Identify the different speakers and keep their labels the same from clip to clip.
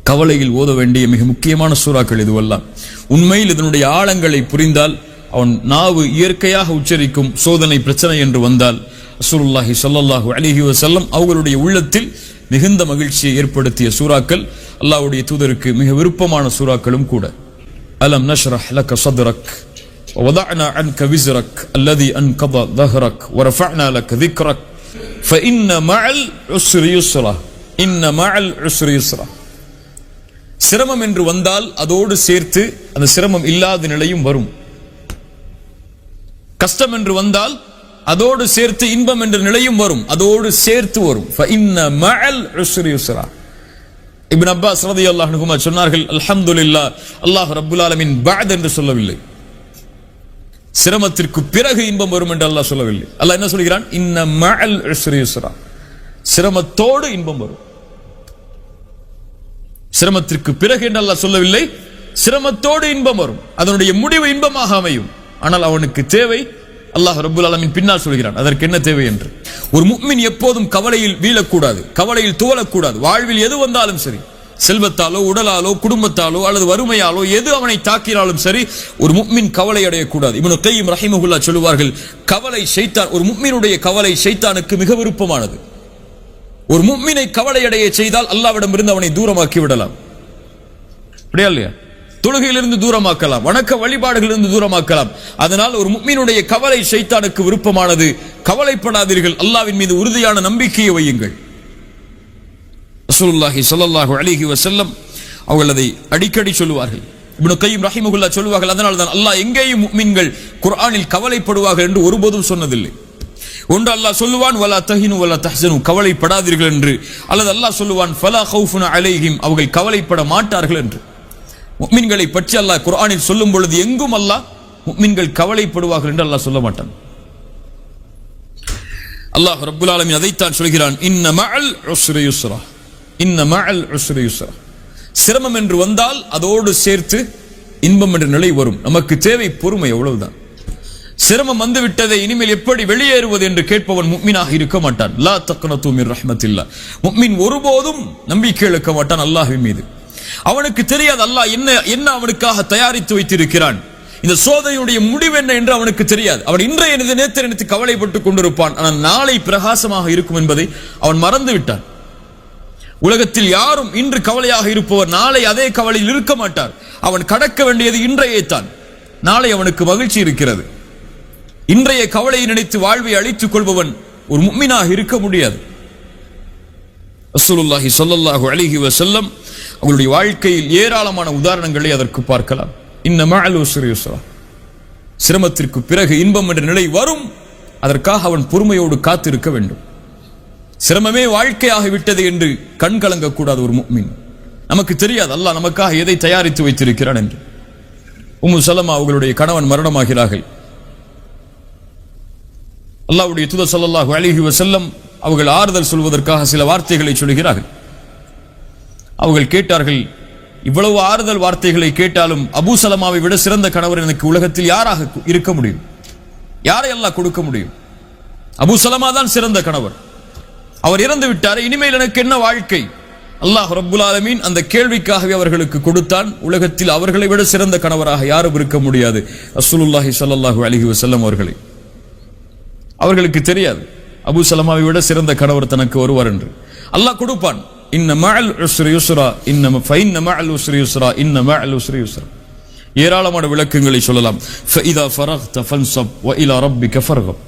Speaker 1: கவலையில் ஓத வேண்டிய மிக முக்கியமான சூறாக்கள் இதுவெல்லாம். உண்மையில் இதனுடைய ஆழங்களை புரிந்தால் அவன் நாவு இயற்கையாக உச்சரிக்கும் சோதனை பிரச்சனை என்று வந்தால் ரசூலுல்லாஹி ஸல்லல்லாஹு அலைஹி வஸல்லம் அவர்களுடைய உள்ளத்தில் மிகுந்த மகிழ்ச்சியை ஏற்படுத்திய சூறாக்கள், அல்லாஹ்வுடைய தூதருக்கு மிக விருப்பமான சூறாக்களும் கூட. அலம் நஷ்ரஹ் லக ஸத்ரக் ووضعنا عنك وزرك الذي انقض ظهرك ورفعنا لك ذكرك فإن مع العسر يسرا إن مع العسر يسرا. சிரமம் என்று வந்தால் அதோடு சேர்த்து அந்த சிரமம் இல்லாத நிலையும் வரும். கஷ்டம் என்று வந்தால் அதோடு சேர்த்து இன்பம் என்ற நிலையும் வரும், அதோடு சேர்த்து வரும். فإن مع العسر يسرا. இப்னு அப்பாஸ் ரலியல்லாஹு அன்ஹுமா சொன்னார்கள், அல்ஹம்துலில்லாஹ், அல்லாஹ் ரப்புல் ஆலமீன் பஅத் என்று சொல்லவில்லை, சிரமத்திற்கு பிறகு இன்பம் வரும் என்று அல்லாஹ் சொல்லவில்லை. அல்லாஹ் என்ன சொல்கிறான்? இன்ன மஅல் உஸ்ரி யுஸ்ரா, சிரமத்தோடு இன்பம் வரும். சிரமத்திற்கு பிறகு என்று அல்லாஹ் சொல்லவில்லை, சிரமத்தோடு இன்பம் வரும், அதனுடைய முடிவு இன்பமாக அமையும். ஆனால் அவனுக்கு தேவை, அல்லாஹ் ரப்புல் ஆலமீன் பின்னால் சொல்கிறான் அதற்கு என்ன தேவை என்று. ஒரு முஃமின் எப்போதும் கவலையில் வீழக்கூடாது, கவலையில் துவளக்கூடாது. வாழ்வில் எது வந்தாலும் சரி, செல்வத்தாலோ உடலாலோ குடும்பத்தாலோ அல்லது வறுமையாலோ எது அவனை தாக்கினாலும் சரி, ஒரு முஃமின் கவலை அடையக்கூடாது. இப்னு கய்யிம் ரஹிமஹுல்லாஹ் சொல்லுவார்கள், கவலை ஷைத்தான், ஒரு முஃமினுடைய கவலை ஷைத்தானுக்கு மிக விருப்பமானது. ஒரு முஃமினை கவலை அடைய செய்தால் அல்லாஹ்விடமிருந்து அவனை தூரமாக்கி விடலாம். அப்படியா இல்லையா? தொழுகையிலிருந்து தூரமாக்கலாம், வணக்க வழிபாடுகளிலிருந்து தூரமாக்கலாம். அதனால் ஒரு முஃமினுடைய கவலை ஷைத்தானுக்கு விருப்பமானது. கவலைப்படாதீர்கள், அல்லாஹ்வின் மீது உறுதியான நம்பிக்கையை வையுங்கள். ரசூலுல்லாஹி ஸல்லல்லாஹு அலைஹி வஸல்லம் அவர்கள் அதை அடிக்கடி சொல்லுவார்கள். இப்னு கய்யிம் ரஹிமஹுல்லாஹ் சொல்லுவார்கள், அதனால் தான் அல்லாஹ் எங்கேயும் முஃமின்கள் குர்ஆனில் கவலைப்படுவார்கள் என்று ஒருபோதும் சொன்னதில்லை. ஒன்று அல்லாஹ் சொல்லுவான் வலா தஹினு வலா தஹ்சனு, கவலைப்படாதீர்கள் என்று, அல்லது அல்லாஹ் சொல்லுவான் ஃபலா ஹௌஃபுன் அலைஹிம், அவர்கள் கவலைப்பட மாட்டார்கள் என்று. முஃமின்களை பற்றி அல்லாஹ் குர்ஆனில் சொல்லும் பொழுது எங்கும் அல்லாஹ் முஃமின்கள் கவலைப்படுவார்கள் என்று அல்லாஹ் சொல்ல மாட்டான். அல்லாஹ் ரப்புல் ஆலமீன் அதைத்தான் சொல்கிறான், இன்ன மஅல் உஸ்ரி யுஸ்ரா, இன்ன மஅல் உஸ்ரி யுஸ்ரா. சிரமம் என்று வந்தால் அதோடு சேர்த்து இன்பம் என்ற நிலை வரும். நமக்கு தேவை பொறுமை, அவ்வளவுதான். சிரமம் வந்து விட்டதை இனிமேல் எப்படி வெளியேறுவது என்று கேட்பவன் முஃமினாக இருக்க மாட்டான். லா தக்னது மின் ரஹ்மத்தில்லாஹ், முஃமின் ஒருபோதும் நம்பிக்கை இழக்க மாட்டான் அல்லாஹ்வின் மீது. அவனுக்கு தெரியாது அல்லாஹ் என்ன அவனுக்காக தயாரித்து வைத்திருக்கிறான், இந்த சோதனையுடைய முடிவு என்ன என்று அவனுக்கு தெரியாது. அவன் இன்றைய நேற்று நினைத்து கவலைப்பட்டுக் கொண்டிருப்பான், ஆனால் நாளை பிரகாசமாக இருக்கும் என்பதை அவன் மறந்து விட்டான். உலகத்தில் யாரும் இன்று கவலையாக இருப்பவர் நாளை அதே கவலையில் இருக்க மாட்டார். அவன் கடக்க வேண்டியது இன்றையே தான். நாளை அவனுக்கு மகிழ்ச்சி இருக்கிறது. இன்றைய கவலையை நினைத்து வாழ்வை அழித்துக் கொள்பவன் ஒரு முஃமினாக இருக்க முடியாது. ரசூலுல்லாஹி ஸல்லல்லாஹு அலைஹி வஸல்லம் அவருடைய வாழ்க்கையில் ஏராளமான உதாரணங்களை அதற்கு பார்க்கலாம். இன்ன மஅல் உஸ்ரி யுஸ்ரா, சிரமத்திற்கு பிறகு இன்பம் என்ற நிலை வரும். அதற்காக அவன் பொறுமையோடு காத்திருக்க வேண்டும். சிரமமே வாழ்க்கையாக விட்டது என்று கண் கலங்கக்கூடாது ஒரு முஃமின். நமக்கு தெரியாது அல்லாஹ் நமக்காக எதை தயாரித்து வைத்திருக்கிறான் என்று. உம்மு சலமா அவர்களுடைய கணவன் மரணமாகிறார்கள். அல்லாஹ்வுடைய தூதர் ஸல்லல்லாஹு அலைஹி வஸல்லம் அவர்கள் ஆறுதல் சொல்வதற்காக சில வார்த்தைகளை சொல்கிறார்கள். அவர்கள் கேட்டார்கள், இவ்வளவு ஆறுதல் வார்த்தைகளை கேட்டாலும் அபூ சலமாவை விட சிறந்த கணவர் எனக்கு உலகத்தில் யாராக இருக்க முடியும்? யாரை அல்லாஹ் கொடுக்க முடியும்? அபூ சலமா தான் சிறந்த கணவர். அவர் இறந்து விட்டார், இனிமேல் எனக்கு என்ன வாழ்க்கை? அல்லாஹ் ரப்புல் ஆலமீன் அந்த கேள்விக்காகவே அவர்களுக்கு கொடுத்தான். உலகத்தில் அவர்களை விட சிறந்த கணவராக யாரும் இருக்க முடியாது, ரசூலுல்லாஹி ஸல்லல்லாஹு அலைஹி வஸல்லம் அவர்களை. அவர்களுக்கு தெரியாது அபூ சலமாவை விட சிறந்த கணவர் தனக்கு ஒருவர் என்று. அல்லாஹ் கொடுப்பான். இன்ன மஅல் உஸ்ரி யுஸ்ரா, இன்ன மஅல் உஸ்ரி யுஸ்ரா, இன்ன மஅல் உஸ்ரி யுஸ்ரா. ஏராளமான விளக்கங்களை சொல்லலாம். ஃபஇதா ஃபரக்த ஃபன்ஸப் வ இலா ரப்பிக ஃபர்கப்.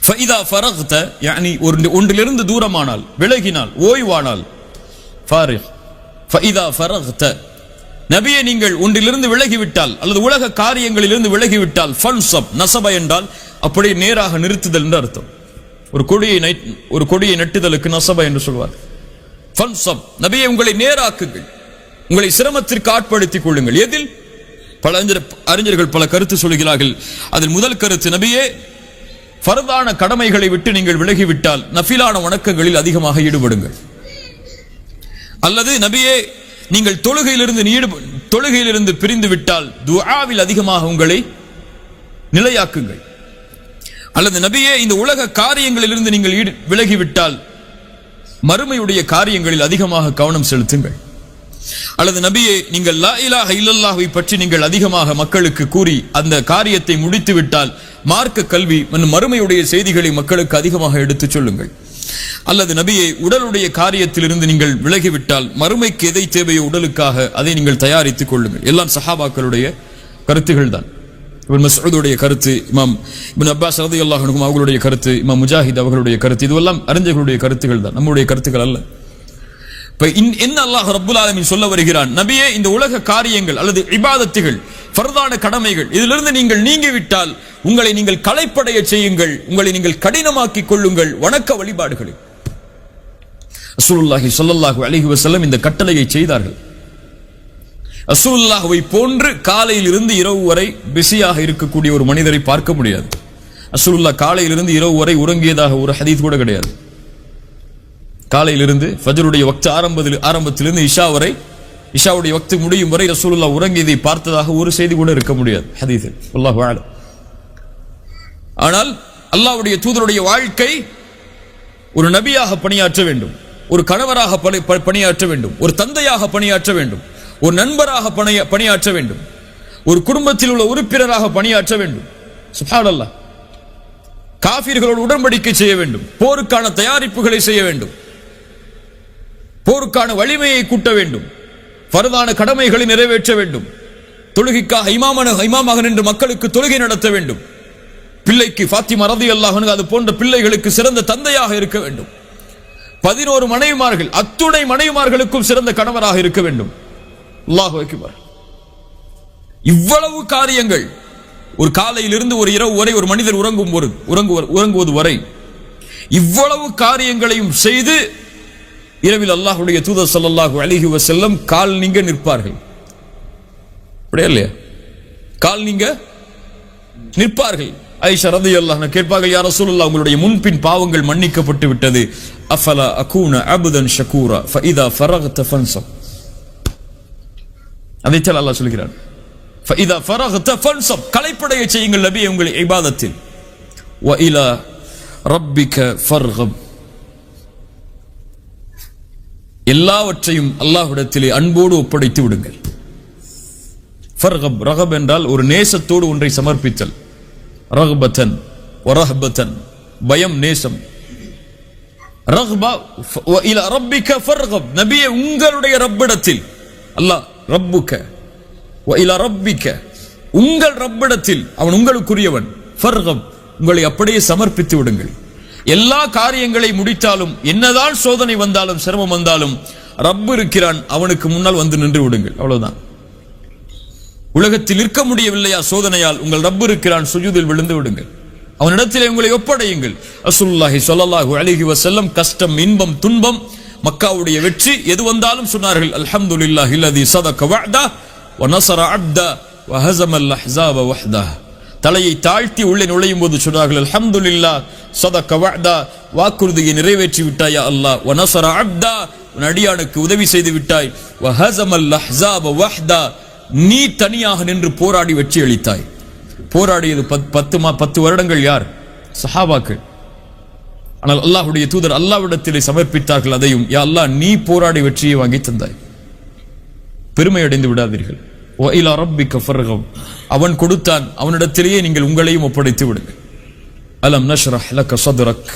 Speaker 1: ஃபஇதா ஃபரக்த يعني ஒன்றிலிருந்து தூரமானால், விலகினால், ஓய்வானால், ஃபாரிக். ஃபஇதா ஃபரக்த, நபியே நீங்கள் ஒன்றிலிருந்து விலகிவிட்டால் அல்லது உலக காரியங்களிலிருந்து விலகிவிட்டால், ஃபன்ஸப், நஸப என்றால் அப்படியே நேராக நிறுத்துதல் என்று அர்த்தம். ஒரு கொடியை நட்டுதலுக்கு நஸப என்று சொல்வார். ஃபன்ஸப், நபியே உங்களை நேராக்குங்கள், உங்களை சிரமத்திற்கு ஆட்படுத்திக் கொள்ளுங்கள். எதில்? பல அறிஞர்கள் பல கருத்து சொல்கிறார்கள். அதில் முதல் கருத்து, நபியே ஃபர்தான கடமைகளை விட்டு நீங்கள் விலகிவிட்டால் நஃபிலான வணக்கங்களில் அதிகமாக ஈடுபடுங்கள். அல்லது நபியே நீங்கள் தொழுகையிலிருந்து பிரிந்து விட்டால் துஆவில் அதிகமாக உங்களை நிலையாக்குங்கள். அல்லது நபியே இந்த உலக காரியங்களிலிருந்து நீங்கள் விலகிவிட்டால் மறுமையுடைய காரியங்களில் அதிகமாக கவனம் செலுத்துங்கள். அல்லது நபியே நீங்கள் லா இலாஹ இல்லல்லாஹை பற்றி நீங்கள் அதிகமாக மக்களுக்கு கூறி அந்த காரியத்தை முடித்து விட்டால் மார்க்க கல்வி மறுமையுடைய செய்திகளை மக்களுக்கு அதிகமாக எடுத்துச் சொல்லுங்கள். அல்லது நபியை உடலுடைய காரியத்திலிருந்து நீங்கள் விலகிவிட்டால் மறுமைக்கு எதை தேவையோ உடலுக்காக அதை நீங்கள் தயாரித்துக் கொள்ளுங்கள். எல்லாம் சஹாபாக்களுடைய கருத்துகள் தான். இப்னு மஸ்ஊதுடைய கருத்து, இமாம் இப்னு அப்பாஸ் ரலியல்லாஹு அன்ஹு அவர்களுடைய கருத்து, இமாம் முஜாஹித் அவர்களுடைய கருத்து, இதுவெல்லாம் அறிஞர்களுடைய கருத்துகள் தான், நம்முடைய கருத்துக்கள் அல்ல. என்ன அல்லாஹ் ரப்புல் ஆலமீன் சொல்ல வருகிறான், நபியே இந்த உலக காரியங்கள் அல்லது இபாதத்துகள் ஃபர்தான கடமைகள் இதிலிருந்து நீங்கள் நீங்கிவிட்டால் உங்களை நீங்கள் களைப்படைய செய்யுங்கள், உங்களை நீங்கள் கடினமாக்கிக் கொள்ளுங்கள் வணக்க வழிபாடுகளில். ரசூலுல்லாஹி ஸல்லல்லாஹு அலைஹி வஸல்லம் இந்த கட்டளையை செய்தார்கள். ரசூலுல்லாஹ்வை போன்று காலையில் இருந்து இரவு வரை பிஸியாக இருக்கக்கூடிய ஒரு மனிதரை பார்க்க முடியாது. ரசூலுல்லாஹ் காலையில் இருந்து இரவு வரை உறங்கியதாக ஒரு ஹதீஸ் கூட கிடையாது. காலையிலிருந்து ஃபஜ்ருடைய வக்த் ஆரம்பத்திலிருந்து இஷா வரை, இஷாவுடைய வக்த் முடியும் வரை ரசூலுல்லாஹ் உறங்கியதை பார்த்ததாக ஒரு செய்தி கூட இருக்க முடியாது ஹதீஸில். அல்லாஹு அலம். ஆனால் அல்லாஹ்வுடைய தூதருடைய வாழ்க்கை ஒரு நபியாக பணியாற்ற வேண்டும், ஒரு கணவராக பணியாற்ற வேண்டும், ஒரு தந்தையாக பணியாற்ற வேண்டும், ஒரு நண்பராக பணியாற்ற வேண்டும், ஒரு குடும்பத்தில் உள்ள உறுப்பினராக பணியாற்ற வேண்டும். சுப்ஹானல்லாஹ். காஃபிர்களோடு உடன்படிக்கை செய்ய வேண்டும், போருக்கான தயாரிப்புகளை செய்ய வேண்டும், போருக்கான வலிமையை கூட்ட வேண்டும், ஃபர்தான கடமைகளை நிறைவேற்ற வேண்டும், தொழுகைக்காக இமாமாக நின்று மக்களுக்கு தொழுகை நடத்த வேண்டும், பிள்ளைக்கு ஃபாத்திமா ரலியல்லாஹு அன்ஹா அது போன்ற பிள்ளைகளுக்கு சிறந்த தந்தையாக இருக்க வேண்டும், 11 மனைவிமார்கள் அத்துணை மனைவிமார்களுக்கும் சிறந்த கணவராக இருக்க வேண்டும். அல்லாஹு அக்பர். இவ்வளவு காரியங்கள் ஒரு காலையிலிருந்து ஒரு இரவு வரை ஒரு மனிதர் உறங்குவது வரை இவ்வளவு காரியங்களையும் செய்து இரவில் அல்லாஹ்வுடைய தூதர் ஸல்லல்லாஹு அலைஹி வஸல்லம் கால் நீங்க நிற்பார்கள். அப்படியே இல்லையா? கால் நீங்க நிற்பார்கள். ஆயிஷா ரலியல்லாஹு அன்ஹா கேட்பார்கள், யா ரசூலுல்லாஹ் உங்களுடைய முன்பின் பாவங்கள் மன்னிக்கப்பட்டு விட்டது, அஃபலா அகூன அப்தன் ஷகூரா ஃபஇதா ஃபரக்த ஃபன்ஸப். அதைத்தான் அல்லாஹ் சொல்கிறான், ஃபஇதா ஃபரக்த ஃபன்ஸப், களைப்படைய செய்யுங்கள் நபியே உங்கள் இபாதத்தில், வ இலா ரப்பிக ஃபர்கப், எல்லாவற்றையும் அல்லாஹ்விடத்திலே அன்போடு ஒப்படைத்து விடுங்கள். ஃபர்கப், ரகப் என்றால் ஒரு நேசத்தோடு ஒன்றை சமர்ப்பித்தல், ரஹ்பத்தன் வரஹ்பத்தன், பயம் நேசம். ரஹ்பா வ இலா ரப்பிக ஃபர்கப், நபியே உங்களுடைய ரப்பிடத்தில், அல்லாஹ் ரப்புக வ இலா ரப்பிக, உங்கள் ரப்பிடத்தில், அவன் உங்களுக்குரியவன், ஃபர்கப், உங்களை அப்படியே சமர்ப்பித்து விடுங்கள். எல்லா காரியங்களை முடித்தாலும் என்னதான் சோதனை வந்தாலும் சிரமம் வந்தாலும் ரப்பு இருக்கிறான், அவனுக்கு முன்னால் வந்து நின்று விடுங்கள், அவ்வளவுதான். உலகத்தில் இருக்க முடியவில்லையா சோதனையால், உங்கள் ரப்பு இருக்கிறான், சுஜூதில் விழுந்து விடுங்கள், அவனிடத்திலே உங்களை ஒப்படையுங்கள். ரசூலுல்லாஹி ஸல்லல்லாஹு அலைஹி வஸல்லம் கஷ்டம் இன்பம் துன்பம் மக்காவுடைய வெற்றி எது வந்தாலும் சொன்னார்கள், அல்ஹம்துலில்லாஹி அல்லதி ஸதக வஅதா வ நஸர அப்தா வ ஹஸமல் அஹ்ஸாப வஹ்தா. தலையை தாழ்த்தி உள்ளே நுழையும் போது சொன்னார்கள், அல்ஹம்துலில்லாஹ் ஸதக வஅதா, வாக்குறுதியை நிறைவேற்றி விட்டாய் யா அல்லாஹ், வ நஸர அப்தா, உன் அடியானுக்கு உதவி செய்து விட்டாய், வ ஹஸமல் அஹ்ஸாப வஹ்தா, நீ தனியாக நின்று போராடி வெற்றி அளித்தாய். போராடியது 10 வருடங்கள் யார்? சஹாபாக்கள். ஆனால் அல்லாஹ்வுடைய தூதர் அல்லாஹ்விடத்திலே சமர்ப்பித்தார்கள் அதையும், யா அல்லாஹ் நீ போராடி வெற்றியை வாங்கி தந்தாய், பெருமை அடைந்து விடாதீர்கள். வ இலா ரப்பிக ஃபர்கப், அவன் கொடுத்தான், அவனிடத்திலேயே நீங்கள் உங்களையும் ஒப்படைத்து விடுங்கள். அலம் நஷ்ரஹ் லக ஸத்ரக்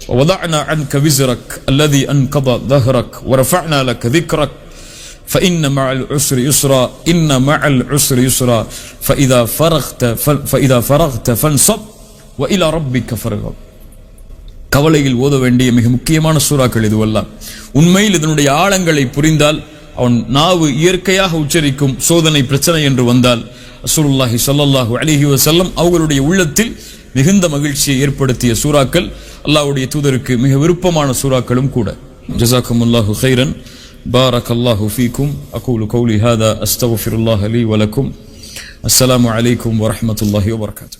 Speaker 1: வ வதஅனா அன்க விஸ்ரக் அல்லதி அன்கத ظهرك ورفعنا لك ذكرك فإن مع العسر يسرا إن مع العسر يسرا فإذا فرغت فانصب وإلى ربك فارغب. கவலையில் ஓத வேண்டிய மிக முக்கியமான சூறாக்கள் இதுவெல்லாம். உண்மையில் இதனுடைய ஆழங்களை புரிந்தால், அவன் நாவு இயற்கையாக உச்சரிக்கும் சோதனை பிரச்சனை என்று வந்தால் ரசூலுல்லாஹி ஸல்லல்லாஹு அலைஹி வஸல்லம் அவர்களுடைய உள்ளத்தில் மிகுந்த மகிழ்ச்சியை ஏற்படுத்திய சூறாக்கள், அல்லாஹ்வுடைய தூதருக்கு மிக விருப்பமான சூறாக்களும் கூட. ஜஸாக்குமுல்லாஹு கைரன். بارك الله فيكم. أقول قولي هذا أستغفر الله لي ولكم. السلام عليكم ورحمة الله وبركاته.